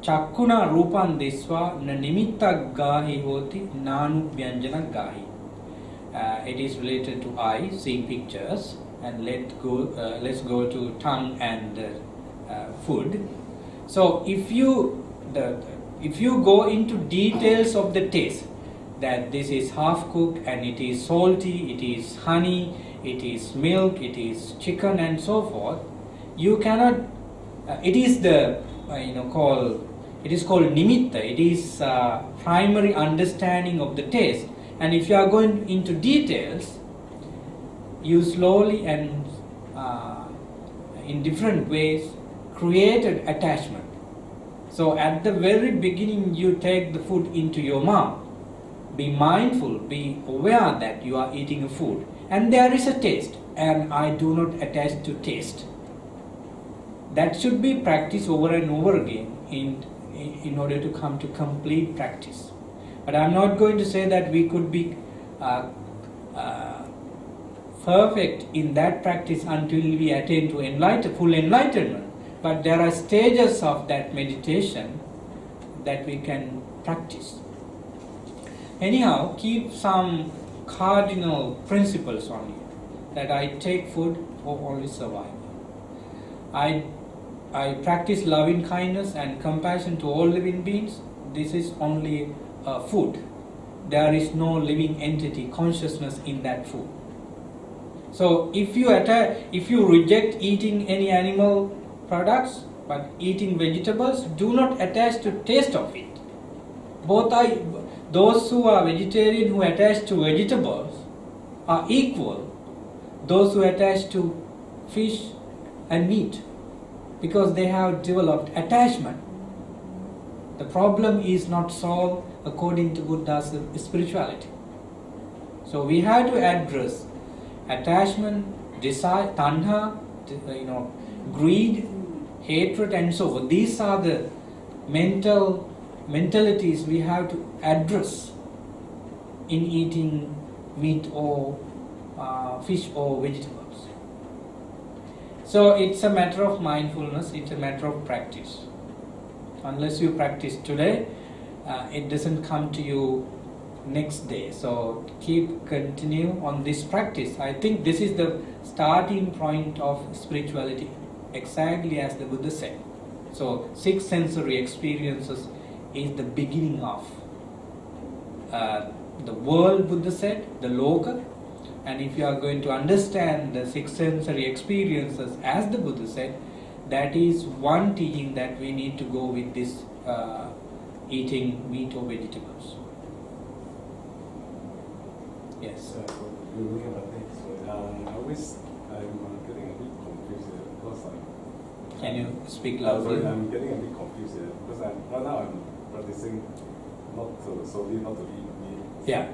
Chakkuna rupan disva na nimitta gahi hoti nanu vyanjana gahi. It is related to eye, seeing pictures, and let's go to tongue and food. So if you go into details of the taste, that this is half cooked and it is salty, it is honey, it is milk, it is chicken, and so forth, you cannot. It is called nimitta. It is primary understanding of the taste. And if you are going into details, you slowly and in different ways created attachment. So at the very beginning, you take the food into your mouth. Be mindful, be aware that you are eating a food. And there is a taste, and I do not attach to taste. That should be practiced over and over again in order to come to complete practice. But I'm not going to say that we could be perfect in that practice until we attain to full enlightenment. But there are stages of that meditation that we can practice. Anyhow, keep some cardinal principles on you. That I take food for only survival. I practice loving kindness and compassion to all living beings. This is only food. There is no living entity, consciousness in that food. So if you reject eating any animal products but eating vegetables, do not attach to taste of it. Those who are vegetarian who attach to vegetables are equal. Those who attach to fish and meat, because they have developed attachment. The problem is not solved according to Buddha's spirituality. So we have to address attachment, desire, tanha, greed, hatred, and so on. These are the mentalities we have to address in eating meat or fish or vegetables. So it's a matter of mindfulness, it's a matter of practice. Unless you practice today, it doesn't come to you next day. So continue on this practice. I think this is the starting point of spirituality, exactly as the Buddha said. So 6 sensory experiences is the beginning of the world, Buddha said, the loka. And if you are going to understand the 6 sensory experiences as the Buddha said, that is one teaching that we need to go with this eating meat or vegetables. Yes. I'm getting a bit confused here because Can you speak sorry, loudly? I'm getting a bit confused here because right now I'm practicing solely not to eat meat. Yeah.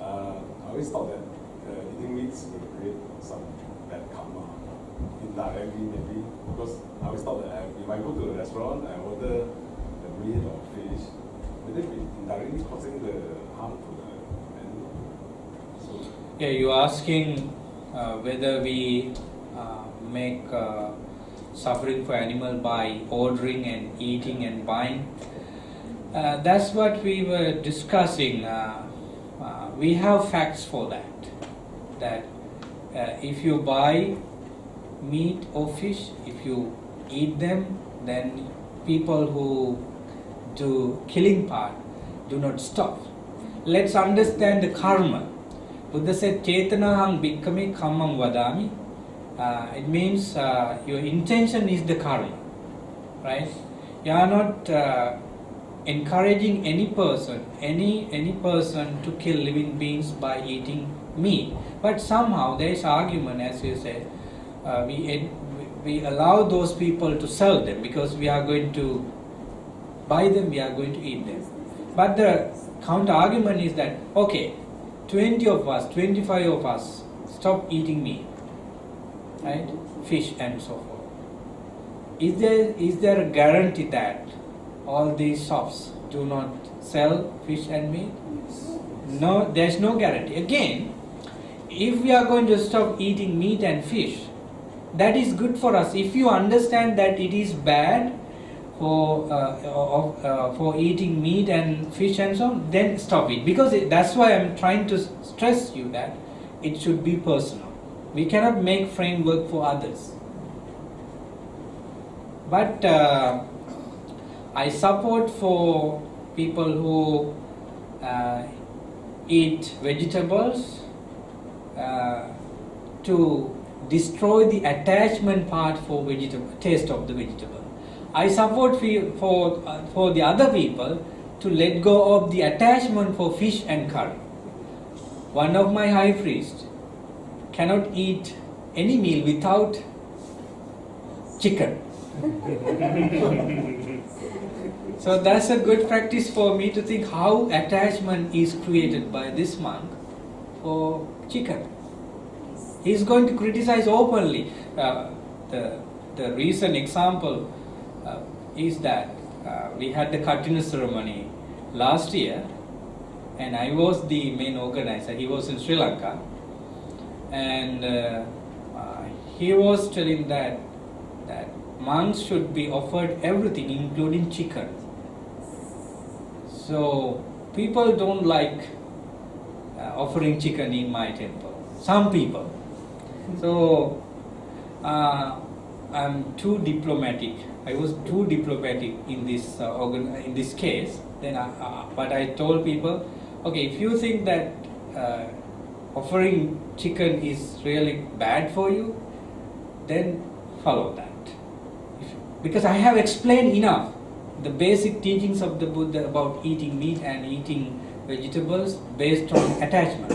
I always thought that eating meats will create some bad karma indirectly, maybe, because I always thought that if I go to a restaurant and order the meat or fish, will it be indirectly causing the harm to the animal? So, Yeah, you're asking whether we make suffering for animal by ordering and eating and buying. That's what we were discussing. We have facts for that. That if you buy meat or fish, if you eat them, then people who do killing part do not stop. Let's understand the karma. Buddha said, Chetanahang bhikkhame kammam vadami. It means your intention is the karma, right? You are not encouraging any person to kill living beings by eating meat. But somehow there is argument, as you said, we allow those people to sell them because we are going to buy them, we are going to eat them. But the counter argument is that, okay, 20 of us, 25 of us stop eating meat, right? Fish and so forth. Is there a guarantee that all these shops do not sell fish and meat? No, there's no guarantee. Again, if we are going to stop eating meat and fish, that is good for us. If you understand that it is bad for eating meat and fish and so on, then stop it. Because that's why I'm trying to stress you that it should be personal. We cannot make framework for others. But I support for people who eat vegetables to destroy the attachment part for taste of the vegetable. I support for the other people to let go of the attachment for fish and curry. One of my high priests cannot eat any meal without chicken. So that's a good practice for me to think how attachment is created by this monk for chicken. He's going to criticize openly. The recent example is that we had the Katina ceremony last year, and I was the main organizer. He was in Sri Lanka, and he was telling that monks should be offered everything, including chicken. So people don't like offering chicken in my temple. Some people. So I'm too diplomatic. I was too diplomatic in this case. Then, but I told people, okay, if you think that offering chicken is really bad for you, then follow that. Because I have explained enough the basic teachings of the Buddha about eating meat and eating vegetables based on attachment.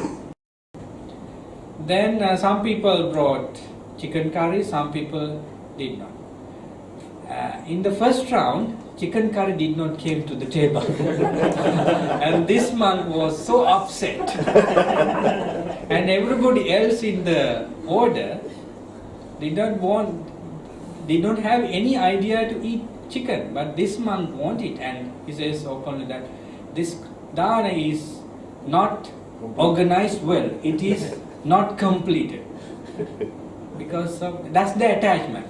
Then some people brought chicken curry, some people did not. In the first round, chicken curry did not came to the table. And this monk was so upset. And everybody else in the order did not have any idea to eat chicken, but this monk wanted, and he says openly that this dana is not organized well, it is not completed. Because that's the attachment.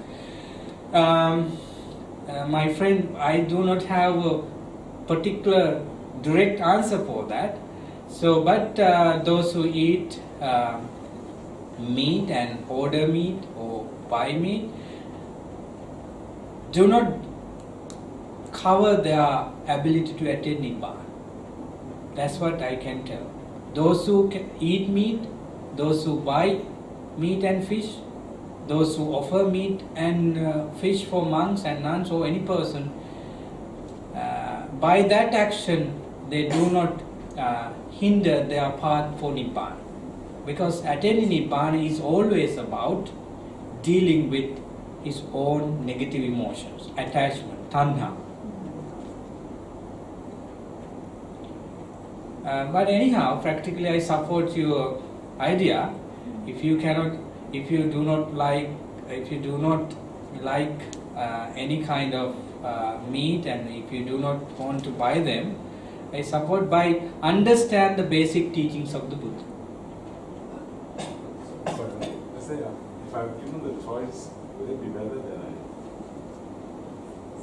My friend, I do not have a particular direct answer for that. So, but those who eat meat and order meat or buy meat do not cover their ability to attain Nibbana. That's what I can tell. Those who can eat meat, those who buy meat and fish, those who offer meat and fish for monks and nuns or any person, by that action they do not hinder their path for Nibbana. Because attaining Nibbana is always about dealing with his own negative emotions, attachment, tanha. But anyhow, practically I support your idea. If you do not like any kind of meat, and if you do not want to buy them, I support by understand the basic teachings of the Buddha. But let's say if I'm given the choice, would it be better that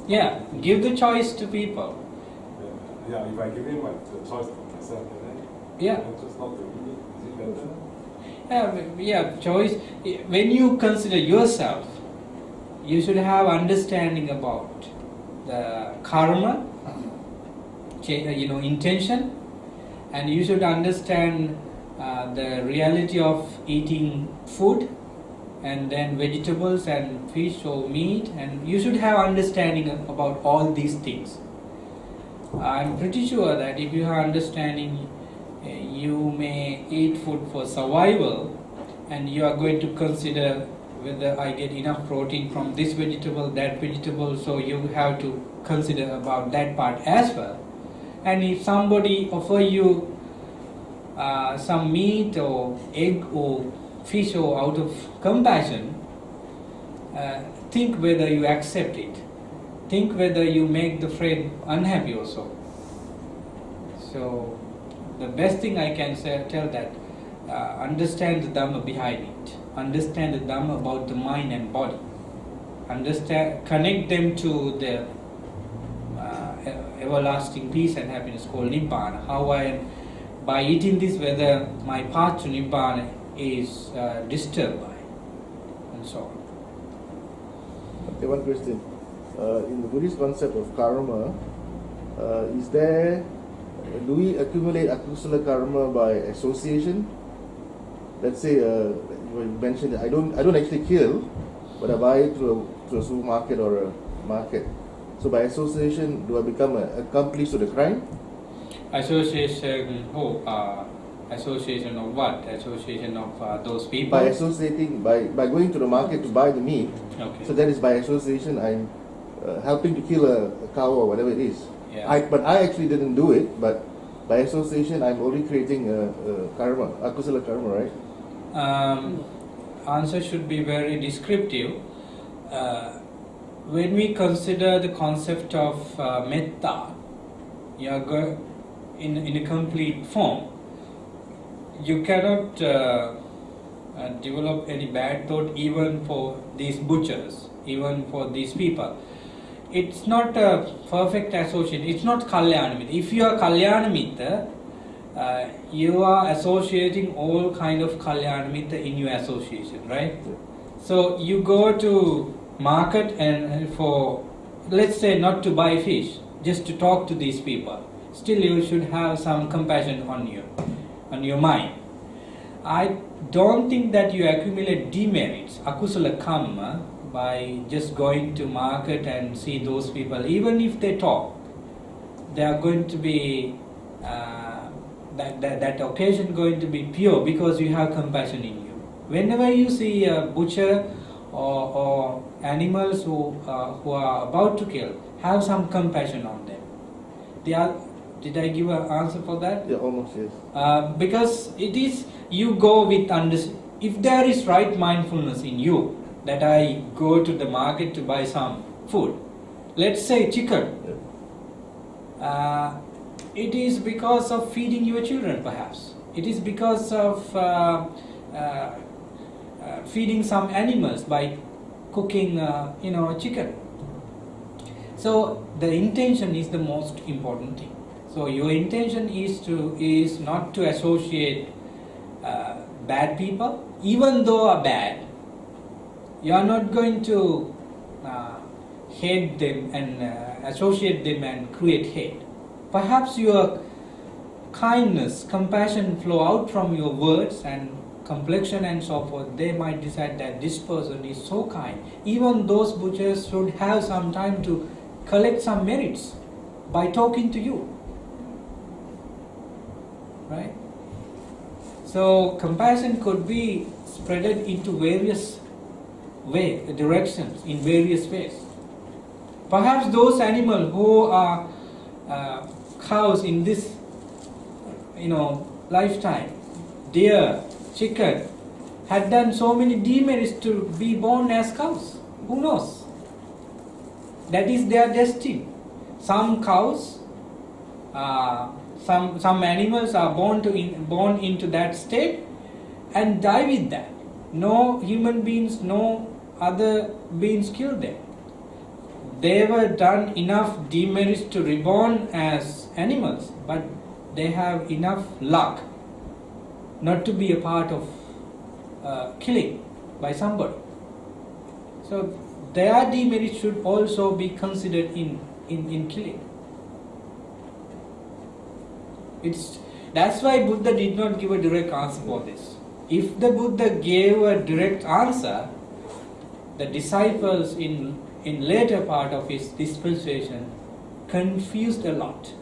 Yeah, give the choice to people. yeah, if I give him the choice for myself, can I? Yeah. Just not to eat it, is it better? Yeah, choice. When you consider yourself, you should have understanding about the karma, intention, and you should understand the reality of eating food, and then vegetables and fish or meat, and you should have understanding about all these things. I'm pretty sure that if you have understanding, you may eat food for survival, and you are going to consider whether I get enough protein from this vegetable, that vegetable, so you have to consider about that part as well. And if somebody offer you some meat or egg or fish or out of compassion, think whether you accept it. Think whether you make the friend unhappy also. So the best thing I can tell that understand the Dhamma behind it. Understand the Dhamma about the mind and body. Connect them to the everlasting peace and happiness called Nibbana. How by eating this, whether my path to Nibbana is disturbed by, and so on. Okay, one question. In the Buddhist concept of karma, do we accumulate akusala karma by association? Let's say you mentioned that I don't actually kill, but I buy it through a supermarket or a market. So by association, do I become an accomplice to the crime? Association association of what? Association of those people? By associating, by going to the market to buy the meat. Okay. So that is by association. I'm helping to kill a cow or whatever it is. Yeah. But I actually didn't do it. But by association, I'm already creating karma, akusala karma, right? Answer should be very descriptive. When we consider the concept of metta, in a complete form, you cannot develop any bad thought even for these butchers, even for these people. It's not a perfect association. It's not kalyana mitra. If you are kalyana mitra, you are associating all kind of kalyana mitra in your association, right? So you go to market and for, let's say, not to buy fish, just to talk to these people. Still, you should have some compassion on your mind. I don't think that you accumulate demerits, akusala karma, by just going to market and see those people. Even if they talk, they are going to be that occasion going to be pure because you have compassion in you. Whenever you see a butcher or animals who are about to kill, have some compassion on them. Did I give an answer for that? Yeah, almost, yes. Because it is, you go with if there is right mindfulness in you, that I go to the market to buy some food, let's say chicken, it is because of feeding your children perhaps. It is because of feeding some animals by cooking, chicken. So the intention is the most important thing. So your intention is not to associate bad people, even though are bad. You are not going to hate them and associate them and create hate. Perhaps your kindness, compassion flow out from your words and complexion and so forth. They might decide that this person is so kind. Even those butchers should have some time to collect some merits by talking to you. Right? So compassion could be spreaded into various directions, in various ways. Perhaps those animals who are cows in this lifetime, deer, chicken, had done so many demerits to be born as cows. Who knows? That is their destiny. Some cows, some animals are born into that state and die with that. No human beings, no other beings kill them. They were done enough demerits to reborn as animals, but they have enough luck not to be a part of killing by somebody. So their demerits should also be considered in killing. That's why Buddha did not give a direct answer for this. If the Buddha gave a direct answer, the disciples in later part of his dispensation confused a lot.